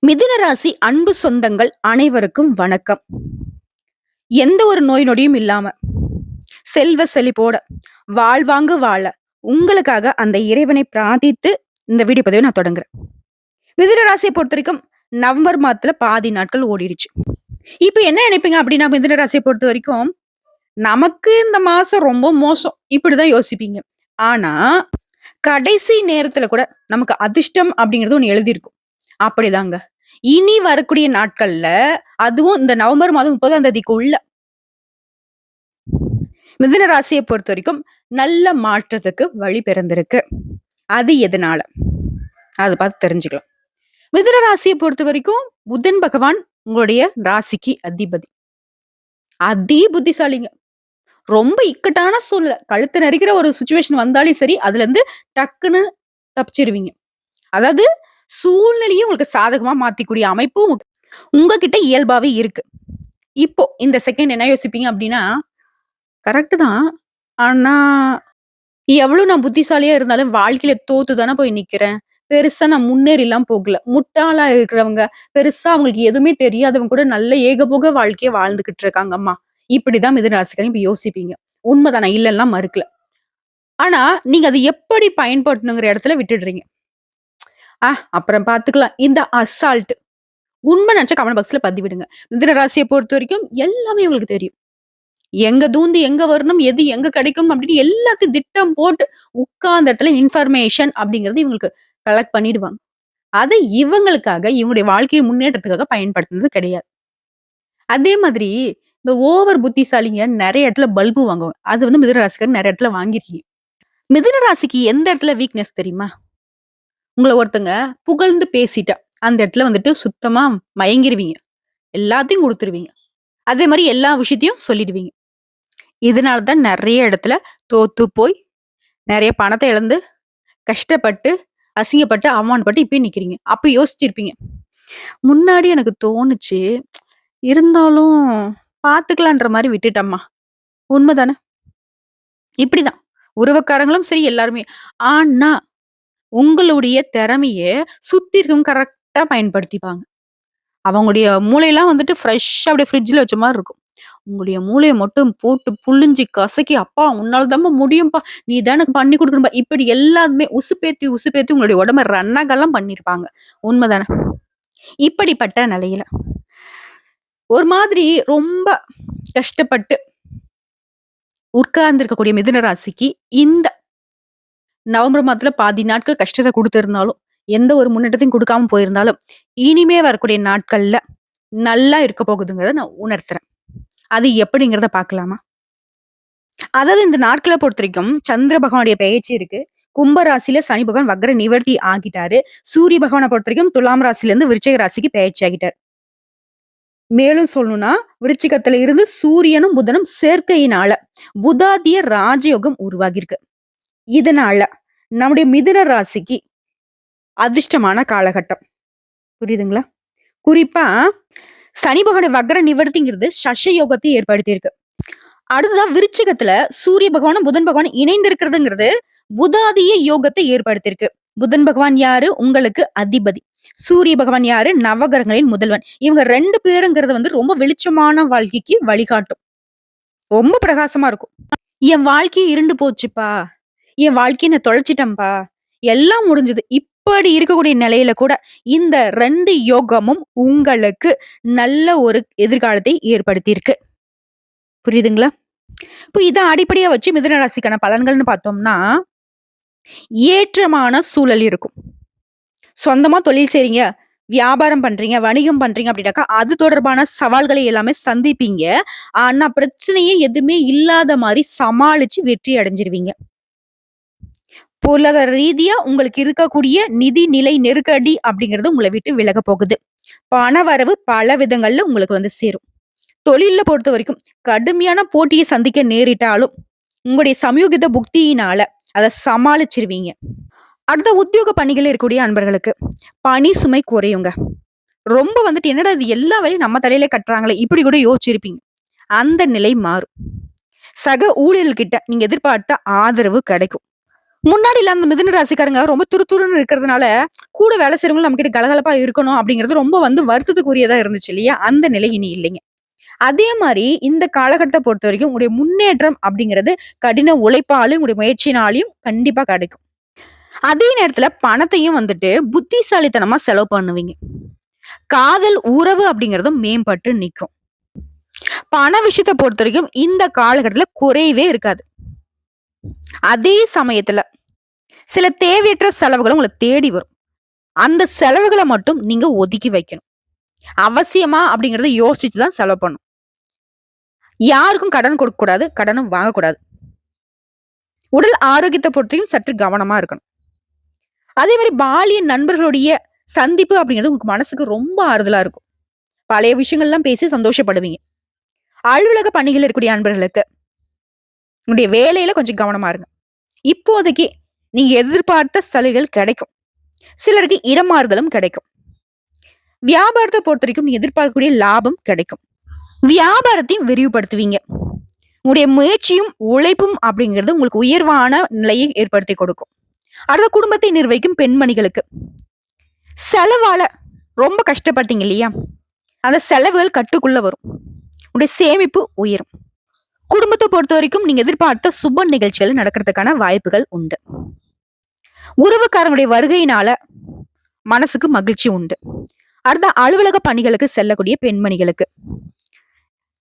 மிதுன ராசி அன்பு சொந்தங்கள் அனைவருக்கும் வணக்கம். எந்த ஒரு நோய் நொடியும் இல்லாம செல்வ செழிப்போட வாழ்வாங்கு வாழ உங்களுக்காக அந்த இறைவனை பிரார்த்தித்து இந்த வீடியோ பதிவை நான் தொடங்குறேன். மிதுன ராசியை பொறுத்த வரைக்கும் நவம்பர் மாதத்துல பாதி நாட்கள் ஓடிடுச்சு. இப்ப என்ன நினைப்பீங்க அப்படின்னா, மிதுன ராசியை பொறுத்த வரைக்கும் நமக்கு இந்த மாசம் ரொம்ப மோசம் இப்படிதான் யோசிப்பீங்க. ஆனா கடைசி நேரத்துல கூட நமக்கு அதிர்ஷ்டம் அப்படிங்கிறது ஒண்ணு எழுதியிருக்கும். அப்படிதாங்க. இனி வரக்கூடிய நாட்கள்ல, அதுவும் இந்த நவம்பர் மாதம் 30ஆம் தேதிக்குள்ள மிதுன ராசியை பொறுத்தவரைக்கும் நல்ல மாற்றத்துக்கு வழி பிறந்திருக்கு. அது எதனால? அத பார்த்து தெரிஞ்சுக்கலாம். மிதுன ராசியை பொறுத்தவரைக்கும் புதன் பகவான் உங்களுடைய ராசிக்கு அதிபதி. அதி புத்திசாலிங்க. ரொம்ப இக்கட்டான சூழ்நிலை, கழுத்து நெரிக்கிற ஒரு சிச்சுவேஷன் வந்தாலும் சரி, அதுலருந்து டக்குன்னு தப்பிச்சிருவீங்க. அதாவது சூழ்நிலையும் உங்களுக்கு சாதகமா மாத்திக்கூடிய அமைப்பு உங்ககிட்ட இயல்பாவே இருக்கு. இப்போ இந்த செகண்ட் என்ன யோசிப்பீங்க அப்படின்னா, கரெக்ட் தான். ஆனா, எவ்வளவு நான் புத்திசாலியா இருந்தாலும் வாழ்க்கையில தோத்து தானே போய் நிக்கிறேன். பெருசா நான் முன்னேறிலாம் போகல. முட்டாளா இருக்கிறவங்க, பெருசா அவங்களுக்கு எதுவுமே தெரியாதவங்க கூட நல்ல ஏகபோக வாழ்க்கைய வாழ்ந்துகிட்டு இருக்காங்கம்மா. இப்படிதான் மிதுன ராசிக்காரங்க இப்ப யோசிப்பீங்க. உண்மைதான், நான் இல்லன்னுலாம் மறுக்கல. ஆனா, நீங்க அத எப்படி பயன்படுத்தணுங்கிற இடத்துல விட்டுடுறீங்க. அப்புறம் பார்த்துக்கலாம். இந்த அசால்ட். உண்மை நினைச்சா கமெண்ட் பாக்ஸ்ல பதிவிடுங்க. மிதுன ராசியை பொறுத்தவரைக்கும் எல்லாமே உங்களுக்கு தெரியும். எங்க தூண்டி எங்க வரணும், எது எங்க கிடைக்கும் அப்படின்னு எல்லாத்தையும் திட்டம் போட்டு உட்கார்ந்த இடத்துல இன்ஃபர்மேஷன் அப்படிங்கிறது இவங்களுக்கு கலெக்ட் பண்ணிடுவாங்க. அதை இவங்களுக்காக, இவங்களுடைய வாழ்க்கை முன்னேற்றத்துக்காக பயன்படுத்துனது கிடையாது. அதே மாதிரி இந்த ஓவர் புத்திசாலிங்க நெறைய இடத்துல பல்பு வாங்குவாங்க. அது வந்து மிதுன ராசிக்காரர் நெறைய இடத்துல வாங்கியிருக்கீங்க. மிதுன ராசிக்கு எந்த இடத்துல வீக்னஸ் தெரியுமா? உங்கள ஒருத்தங்க புகழ்ந்து பேசிட்டா, அந்த இடத்துல வந்துட்டு சுத்தமா மயங்கிருவீங்க. எல்லாத்தையும் குடுத்துருவீங்க. அதே மாரி எல்லா விஷயத்தையும் சொல்லிடுவீங்க. இதனால தான் நெறைய இடத்துல தோத்து போய், நெறைய பணத்த இழந்து, கஷ்டப்பட்டு, அசிங்கப்பட்டு, அவமானப்பட்டு இப்பயே நிக்கிறீங்க. அப்ப யோசிச்சிருப்பீங்க. முன்னாடி எனக்கு தோணுச்சு. இருந்தாலும் பாத்துக்கலான்ற மாரி விட்டுட்டம்மா. உண்மதானே? இப்படிதான். உறவுக்காரங்களும் சரி எல்லாருமே. ஆனா, உங்களுடைய திறமைய சுத்தி இருக்கவங்க கரெக்ட்டா பயன்படுத்திப்பாங்க. அவங்களுடைய மூளையெல்லாம் வந்துட்டு ஃப்ரெஷ்ஷா அப்படியே ஃப்ரிட்ஜ்ல வச்ச மாரி இருக்கும். உங்களுடைய மூளைய மட்டும் போட்டு புழிஞ்சு கசக்கி, "அப்பா உன்னால தாம்மா முடியும்பா. நீ தான் எனக்கு பண்ணி குடுக்கணும்பா." இப்படி எல்லாமே உசுப்பேத்தி, உசுப்பேத்தி உங்களுடைய உடம்ப ரன்னகலம் பண்ணியிருப்பாங்க. உண்மதானே? இப்படிப்பட்ட நிலையில, ஒரு மாதிரி ரொம்ப கஷ்டப்பட்டு உட்கார்ந்திருக்கக்கூடிய மிதுன ராசிக்கு, இந்த நவம்பர் மாதத்துல பாதி நாட்கள் கஷ்டத்த குடுத்திருந்தாலும், எந்த ஒரு முன்னேற்றத்தையும் குடுக்காம போயிருந்தாலும், இனிமே வரக்கூடிய நாட்கள்ல நல்லா இருக்க போகுதுங்கிறத நான் உணர்த்துறேன். அது எப்படிங்கிறத பார்க்கலாமா? அதாவது இந்த நாட்கள பொறுத்தவரைக்கும் சந்திர பகவானுடைய பெயர்ச்சி இருக்கு. கும்ப ராசியில சனி பகவான் வக்ர நிவர்த்தி ஆகிட்டாரு. சூரிய பகவான பொறுத்தவரைக்கும் துலாம் ராசியிலிருந்து விருச்சிக ராசிக்கு பெயர்ச்சி ஆகிட்டார். மேலும் சொல்லணும்னா, விருச்சிகத்துல இருந்து சூரியனும், புதனும் சேர்க்கையினால புதாதிய ராஜயோகம் உருவாகியிருக்கு. இதனால நம்முடைய மிதுன ராசிக்கு அதிர்ஷ்டமான காலகட்டம். புரியுதுங்களா? குறிப்பா சனி பகவானுடைய வக்ர நிவர்த்திங்கிறது சஷ யோகத்தை ஏற்படுத்தியிருக்கு. அடுத்ததா விருச்சிகத்துல சூரிய பகவானும், புதன் பகவானும் இணைந்து இருக்கிறதுங்கிறது புதாதிய யோகத்தை ஏற்படுத்தியிருக்கு. புதன் பகவான் யாரு? உங்களுக்கு அதிபதி. சூரிய பகவான் யாரு? நவகிரகங்களின் முதல்வன். இவங்க 2 பேருங்கிறது வந்து ரொம்ப வெளிச்சமான வாழ்க்கைக்கு வழிகாட்டும். ரொம்ப பிரகாசமா இருக்கும். என் வாழ்க்கையே இருண்டு போச்சுப்பா. என் வாழ்க்கைய நான் தொலைச்சிட்டேன்ப்பா. எல்லாம் முடிஞ்சது. இப்படி இருக்கக்கூடிய நிலையில கூட இந்த 2 யோகமும் உங்களுக்கு நல்ல ஒரு எதிர்காலத்தை ஏற்படுத்தியிருக்கு. புரியுதுங்களா? இப்போ இத அடிப்படையா வச்சு மிதுன ராசிக்கான பலன்கள்னு பார்த்தோம்னா, ஏற்றமான சூழல் இருக்கும். சொந்தமா தொழில் செய்றீங்க, வியாபாரம் பண்றீங்க, வணிகம் பண்றீங்க அப்படின்னாக்கா, அது தொடர்பான சவால்களை எல்லாமே சந்திப்பீங்க. ஆனா பிரச்சனையே எதுவுமே இல்லாத மாரி சமாளிச்சு வெற்றி அடைஞ்சிருவீங்க. பொருளாதார ரீதியா உங்களுக்கு இருக்கக்கூடிய நிதி நிலை நெருக்கடி அப்படிங்கிறது உங்கள விட்டு விலக போகுது. பண வரவு பல விதங்கள்ல உங்களுக்கு வந்து சேரும். தொழில்ல பொறுத்தவரைக்கும் கடுமையான போட்டிய சந்திக்க நேரிட்டாலும், உங்களுடைய சமயோகித புக்தியினால அத சமாளிச்சிருவீங்க. அடுத்த உத்தியோக பணிகள்ல இருக்கக்கூடிய அன்பர்களுக்கு பணி சுமை குறையுங்க. ரொம்ப வந்துட்டு என்னடா இது எல்லா வேலையும் நம்ம தலையில கட்டுறாங்களே! இப்படி கூட யோசிச்சிருப்பீங்க. அந்த நிலை மாறும். சக ஊழியர்கள்கிட்ட நீங்க எதிர்பார்த்த ஆதரவு கிடைக்கும். முன்னாடி அந்த மிதுன ராசிக்காரங்க ரொம்ப துருதுருன்னு இருக்கிறதுனால, கூட வேலை செய்றவங்களும் நம்ம கிட்ட கலகலப்பா இருக்கணும் அப்படிங்கிறது ரொம்ப வருத்தத்துக்குரியதா இருந்துச்சு இல்லையா? அந்த நிலை இனி இல்லைங்க. அதே மாரி இந்த காலகட்டத்த பொறுத்தவரைக்கும் உங்களுடைய முன்னேற்றம் அப்படிங்கிறது கடின உழைப்பாலும், உங்களுடைய முயற்சியினாலயும் கண்டிப்பா கிடைக்கும். அதே நேரத்துல பணத்தையும் புத்திசாலித்தனமா செலவு பண்ணுவீங்க. காதல், உறவு அப்படிங்கிறதும் மேம்பட்டு நிக்கும். பண விஷயத்த பொறுத்தவரைக்கும் இந்த காலகட்டத்துல குறைவே இருக்காது. அதே சமயத்துல சில தேவையற்ற செலவுகள் உங்கள தேடி வரும். அந்த செலவுகள மட்டும் நீங்க ஒதுக்கி வைக்கணும். அவசியமா அப்படிங்கிறத யோசிச்சு தான் செலவு பண்ணணும். யாருக்கும் கடன் கொடுக்கக்கூடாது, கடனும் வாங்கக்கூடாது. உடல் ஆரோக்கியத்த பொறுத்தையும் சற்று கவனமா இருக்கணும். அதே மாரி பாலிய நண்பர்களுடைய சந்திப்பு அப்படிங்கிறது உங்க மனசுக்கு ரொம்ப ஆறுதலா இருக்கும். பழைய விஷயங்கள்லாம் பேசி சந்தோஷப்படுவீங்க. அலுவலக பணிகள் இருக்கக்கூடிய நண்பர்களுக்கு உங்களுடைய வேலையில கொஞ்சம் கவனமா இருங்க. இப்போதைக்கு நீங்க எதிர்பார்த்த சலுகைகள் கிடைக்கும். சிலருக்கு இடமாறுதலும் கிடைக்கும். வியாபாரத்தை பொறுத்தவரைக்கும் நீங்க எதிர்பார்க்கக்கூடிய லாபம் கிடைக்கும். வியாபாரத்தையும் விரிவுபடுத்துவீங்க. உங்களுடைய முயற்சியும் உழைப்பும் அப்படிங்கிறது உங்களுக்கு உயர்வான நிலையை ஏற்படுத்தி கொடுக்கும். அடுத்த குடும்பத்தை நிர்வகிக்கும் பெண்மணிகளுக்கு செலவால ரொம்ப கஷ்டப்பட்டீங்க இல்லையா? அந்த செலவுகள் கட்டுக்குள்ள வரும். உங்களுடைய சேமிப்பு உயரும். குடும்பத்தை பொறுத்த வரைக்கும் நீங்க எதிர்பார்த்த சுப நிகழ்ச்சிகள் நடக்கிறதுக்கான வாய்ப்புகள் உண்டு. உறவுக்காரங்களுடைய வருகையினால மனசுக்கு மகிழ்ச்சி உண்டு. அடுத்த அலுவலக பணிகளுக்கு செல்லக்கூடிய பெண்மணிகளுக்கு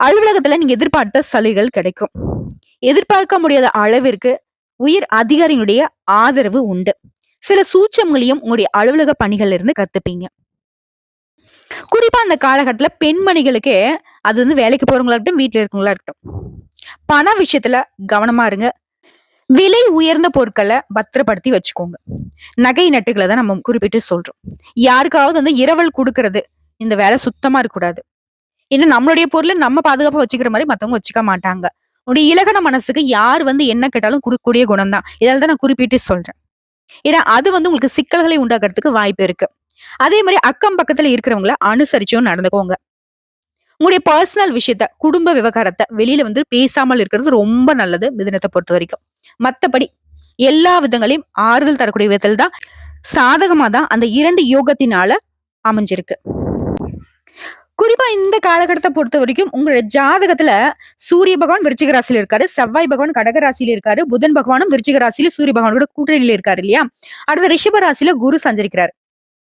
அலுவலகத்துல நீங்க எதிர்பார்த்த சலுகைகள் கிடைக்கும். எதிர்பார்க்க முடியாத அளவிற்கு உயர் அதிகாரிகளுடைய ஆதரவு உண்டு. சில சூட்சங்களையும் உங்களுடைய அலுவலக பணிகள்ல இருந்து கத்துப்பீங்க. குறிப்பா அந்த காலகட்டத்துல பெண்மணிகளுக்கு அது வேலைக்கு போறவங்களா இருக்கட்டும், வீட்டுல இருக்கவங்களா இருக்கட்டும், பண விஷயத்துல கவனமா இருங்க. விலை உயர்ந்த பொருட்களை பத்திரப்படுத்தி வச்சுக்கோங்க. நகை நட்டுகளை தான் நம்ம குறிப்பிட்டு சொல்றோம். யாருக்காவது இரவல் கொடுக்கறது, இந்த வேலை சுத்தமா இருக்கக்கூடாது. இன்னும் நம்மளுடைய பொருளை நம்ம பாதுகாப்பா வச்சுக்கிற மாதிரி மத்தவங்க வச்சுக்க மாட்டாங்க. உடைய இலகன மனசுக்கு யார் என்ன கேட்டாலும் கொடுக்கக்கூடிய குணம் தான். இதால தான் நான் குறிப்பிட்டு சொல்றேன். ஏன்னா அது உங்களுக்கு சிக்கல்களை உண்டாக்குறதுக்கு வாய்ப்பு இருக்கு. அதே மாதிரி அக்கம் பக்கத்துல இருக்கிறவங்கள அனுசரிச்சும் நடந்துக்கோங்க. உங்களுடைய பர்சனல் விஷயத்த, குடும்ப விவகாரத்தை வெளியில பேசாமல் இருக்கிறது ரொம்ப நல்லது மிதுனத்தை பொறுத்த வரைக்கும். மத்தபடி எல்லா விதங்களையும் ஆறுதல் தரக்கூடிய விதத்தில் தான் சாதகமா தான் அந்த 2 யோகத்தினால அமைஞ்சிருக்கு. குறிப்பா இந்த காலகட்டத்தை பொறுத்த வரைக்கும் உங்களுடைய ஜாதகத்துல சூரிய பகவான் விருச்சிக ராசியில இருக்காரு, செவ்வாய் பகவான் கடக ராசியில இருக்காரு, புதன் பகவானும் விருச்சிக ராசியில சூரிய பகவானோட கூட்டணியில இருக்காரு இல்லையா? அடுத்த ரிஷப ராசியில குரு சஞ்சரிக்கிறார்.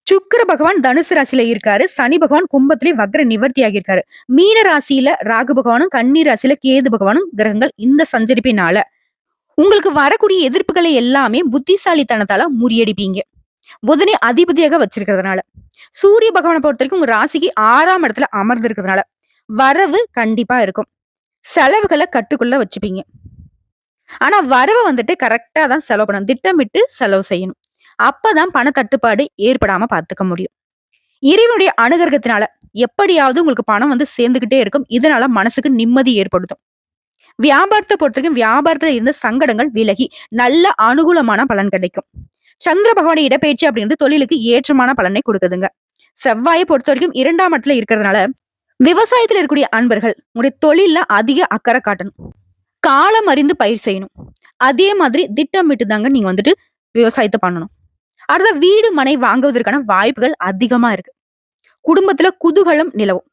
சுக்கிர பகவான் தனுசு ராசியில இருக்காரு, சனி பகவான் கும்பத்திலே வக்ர நிவர்த்தி ஆகியிருக்காரு. மீன ராசியில ராகு பகவானும், கன்னி ராசியில கேது பகவானும் கிரகங்கள் இந்த சஞ்சரிப்பினால உங்களுக்கு வரக்கூடிய எதிர்ப்புகளை எல்லாமே புத்திசாலித்தனத்தால முறியடிப்பீங்க. புதனை அதிபதியாக வச்சிருக்கிறதுனால, சூரிய பகவானை பொறுத்த வரைக்கும் உங்க ராசிக்கு 6ஆம் இடத்துல அமர்ந்திருக்கிறதுனால வரவு கண்டிப்பா இருக்கும். செலவுகளை கட்டுக்குள்ள வச்சுப்பீங்க. ஆனா வரவை கரெக்டா தான் செலவு பண்ணணும். திட்டமிட்டு செலவு செய்யணும். அப்பதான் பண தட்டுப்பாடு ஏற்படாம பாத்துக்க முடியும். இறைவனுடைய அனுகிரகத்தினால எப்படியாவது உங்களுக்கு பணம் சேர்ந்துகிட்டே இருக்கும். இதனால மனசுக்கு நிம்மதி ஏற்படுத்தும். வியாபாரத்தை பொறுத்தவரைக்கும் வியாபாரத்துல இருந்த சங்கடங்கள் விலகி நல்ல அனுகூலமான பலன் கிடைக்கும். சந்திர பகவான இடப்பெயர்ச்சி அப்படிங்கிறது தொழிலுக்கு ஏற்றமான பலனை கொடுக்குதுங்க. செவ்வாயை பொறுத்த வரைக்கும் 2ஆம் இடத்துல இருக்கிறதுனால விவசாயத்துல இருக்கக்கூடிய அன்பர்கள் உங்களுடைய தொழில்ல அதிக அக்கறை காட்டணும். காலம் அறிந்து பயிர் செய்யணும். அதே மாதிரி திட்டமிட்டு தாங்க நீங்க விவசாயத்தை பண்ணணும். அடுத்த வீடு மனை வாங்குவதற்கான வாய்ப்புகள் அதிகமா இருக்கு. குடும்பத்துல குதூகலம் நிலவும்.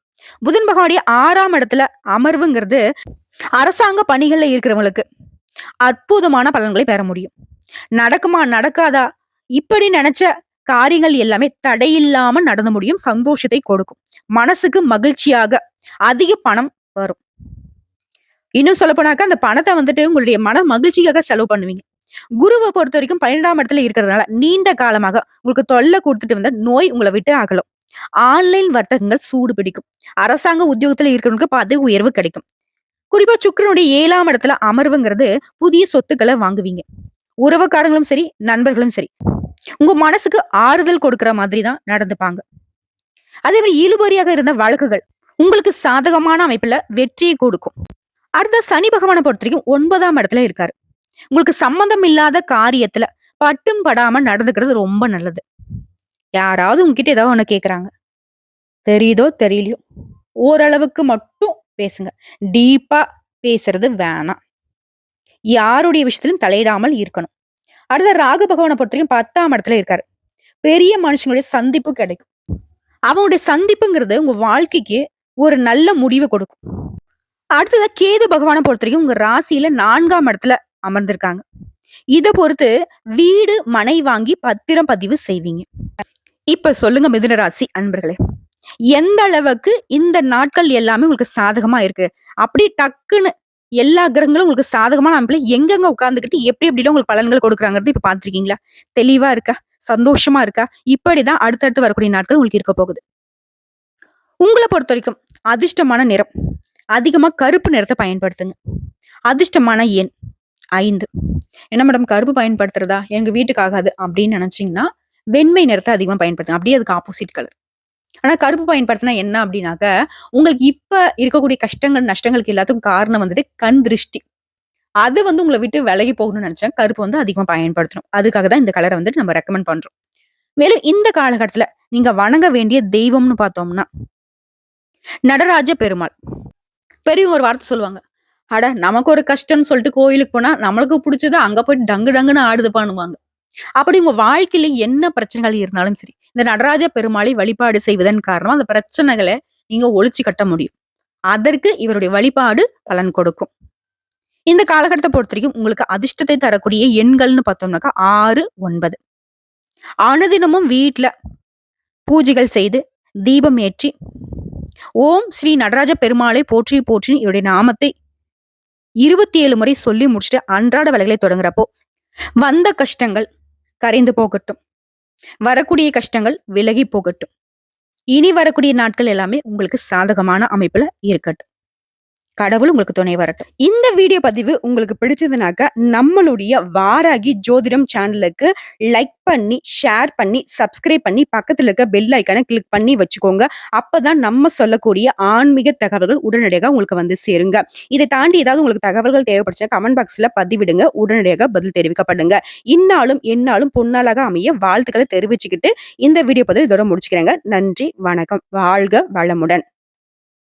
புதன் பகவானுடைய 6ஆம் இடத்துல அமர்வுங்கிறது அரசாங்க பணிகள்ல இருக்கிறவங்களுக்கு அற்புதமான பலன்களை பெற முடியும். நடக்குமா நடக்காதா இப்படி நினைச்ச காரியங்கள் எல்லாமே தடையில்லாம நடந்து முடியும். சந்தோஷத்தை கொடுக்கும். மனசுக்கு மகிழ்ச்சியாக அதிக பணம் வரும். இன்னும் சொல்ல போனாக்கா அந்த பணத்தை உங்களுடைய மன மகிழ்ச்சிக்காக செலவு பண்ணுவீங்க. குருவை பொறுத்த வரைக்கும் 12ஆம் இடத்துல இருக்கிறதுனால நீண்ட காலமாக உங்களுக்கு தொல்லை கொடுத்துட்டு வந்த நோய் உங்களை விட்டு அகலும். ஆன்லைன் வர்த்தகங்கள் சூடு பிடிக்கும். அரசாங்க உத்தியோகத்துல இருக்கிறவங்களுக்கு பதவி உயர்வு கிடைக்கும். குறிப்பா சுக்கிரனுடைய 7ஆம் இடத்துல அமர்வுங்கிறது புதிய சொத்துக்களை வாங்குவீங்க. உறவுக்காரங்களும் சரி, நண்பர்களும் சரி, உங்க மனசுக்கு ஆறுதல் கொடுக்கிற மாதிரி தான் நடந்துப்பாங்க. அதே மாதிரி இழுபறியாக இருந்த வழக்குகள் உங்களுக்கு சாதகமான அமைப்புல வெற்றியை கொடுக்கும். அடுத்த சனி பகவானை பொறுத்த வரைக்கும் 9ஆம் இடத்துல இருக்காரு. உங்களுக்கு சம்பந்தம் இல்லாத காரியத்துல பட்டும் படாம நடந்துக்கிறது ரொம்ப நல்லது. யாராவது உங்ககிட்ட ஏதாவது ஒண்ணு கேக்குறாங்க, தெரியுதோ தெரியலையோ ஓரளவுக்கு மட்டும் பேசுங்க. டீப்பா பேசுறது வேணாம். யாருடைய விஷயத்திலும் தலையிடாமல் இருக்கணும். அடுத்த ராகு பகவானை பொறுத்த வரைக்கும் 10ஆம் இடத்துல இருக்காரு. பெரிய மனுஷங்களுடைய சந்திப்பு கிடைக்கும். அவனுடைய சந்திப்புங்கிறது உங்க வாழ்க்கைக்கு ஒரு நல்ல முடிவை கொடுக்கும். அடுத்ததா கேது பகவானை பொறுத்த வரைக்கும் உங்க ராசியில 4ஆம் இடத்துல அமர்ந்திருக்காங்க. இத பொறுத்து வீடு, மனை வாங்கி பத்திரம் பதிவு செய்வீங்க. இப்ப சொல்லுங்க மிதுன ராசி அன்பர்களே, எந்த அளவுக்கு இந்த நாட்கள் எல்லாமே உங்களுக்கு சாதகமா இருக்கு? அப்படி டக்குன்னு எல்லா கிரகங்களும் உங்களுக்கு சாதகமான அமைப்புல எங்கெங்க உட்கார்ந்துகிட்டு எப்படி எப்படிலாம் உங்களுக்கு பலன்கள் கொடுக்குறாங்கிறது இப்ப பார்த்திருக்கீங்களா? தெளிவா இருக்கா? சந்தோஷமா இருக்கா? இப்படிதான் அடுத்தடுத்து வரக்கூடிய நாட்கள் உங்களுக்கு இருக்க போகுது. உங்களை பொறுத்த வரைக்கும் அதிர்ஷ்டமான நிறம் அதிகமா கருப்பு நிறத்தை பயன்படுத்துங்க. அதிர்ஷ்டமான எண் 5. என்ன மேடம் கருப்பு பயன்படுத்துறதா எங்க வீட்டுக்கு ஆகாது அப்படின்னு நினைச்சீங்கன்னா வெண்மை நிறத்தை அதிகமா பயன்படுத்துங்க. அப்படியே அதுக்கு ஆப்போசிட் கலர். ஆனா கருப்பு பயன்படுத்தினா என்ன அப்படின்னாக்க உங்களுக்கு இப்ப இருக்கக்கூடிய கஷ்டங்கள் நஷ்டங்களுக்கு எல்லாத்துக்கும் காரணம் வந்துட்டு கண் திருஷ்டி. அது உங்களை விட்டு விலகி போகணும்னு நினைச்சேன். கருப்பு அதிகமா பயன்படுத்தணும். அதுக்காக தான் இந்த கலரை வந்துட்டு நம்ம ரெக்கமெண்ட் பண்றோம். மேலும் இந்த காலகட்டத்துல நீங்க வணங்க வேண்டிய தெய்வம்னு பார்த்தோம்னா நடராஜ பெருமாள். பெரியவங்க ஒரு வார்த்தை சொல்லுவாங்க, அட நமக்கு ஒரு கஷ்டம்னு சொல்லிட்டு கோயிலுக்கு போனா நம்மளுக்கு பிடிச்சது அங்க போயிட்டு டங்கு டங்குன்னு ஆடுது பண்ணுவாங்க. அப்படி உங்க வாழ்க்கையில என்ன பிரச்சனைகள் இருந்தாலும் சரி, இந்த நடராஜ பெருமாளை வழிபாடு செய்வதன் காரணமா அந்த பிரச்சனைகளை நீங்க ஒழிச்சு கட்ட முடியும். அதற்கு இவருடைய வழிபாடு பலன் கொடுக்கும். இந்த காலகட்டத்தை பொறுத்த வரைக்கும் உங்களுக்கு அதிர்ஷ்டத்தை தரக்கூடிய எண்கள்னு பார்த்தோம்னாக்கா 6, 9. அனுதினமும் வீட்டுல பூஜைகள் செய்து தீபம் ஏற்றி ஓம் ஸ்ரீ நடராஜ பெருமாளை போற்றி போற்றி இவருடைய நாமத்தை 27 முறை சொல்லி முடிச்சுட்டு அன்றாட வேலைகளை தொடங்குறப்போ வந்த கஷ்டங்கள் கரைந்து போகட்டும். வரக்கூடிய கஷ்டங்கள் விலகி போகட்டும். இனி வரக்கூடிய நாட்கள் எல்லாமே உங்களுக்கு சாதகமான அமைப்புல இருக்கட்டும். கடவுள் உங்களுக்கு துணை வரட்டும். இந்த வீடியோ பதிவு உங்களுக்கு பிடிச்சதுனாக்க நம்மளுடைய வாராகி ஜோதிடம் சேனலுக்கு லைக் பண்ணி, ஷேர் பண்ணி, சப்ஸ்கிரைப் பண்ணி, பக்கத்துல இருக்க பெல் ஐக்கானை கிளிக் பண்ணி வச்சுக்கோங்க. அப்பதான் நம்ம சொல்லக்கூடிய ஆன்மீக தகவல்கள் உடனடியாக உங்களுக்கு சேருங்க. இதை தாண்டி ஏதாவது உங்களுக்கு தகவல்கள் தேவைப்படுச்சா கமெண்ட் பாக்ஸ்ல பதிவிடுங்க. உடனடியாக பதில் தெரிவிக்கப்படுங்க. இந்நாளும் எந்நாளும் பொன்னாளாக அமைய வாழ்த்துக்களை தெரிவிச்சுக்கிட்டு இந்த வீடியோ பதிவு இதோட முடிச்சுக்கிறேங்க. நன்றி, வணக்கம், வாழ்க வளமுடன்.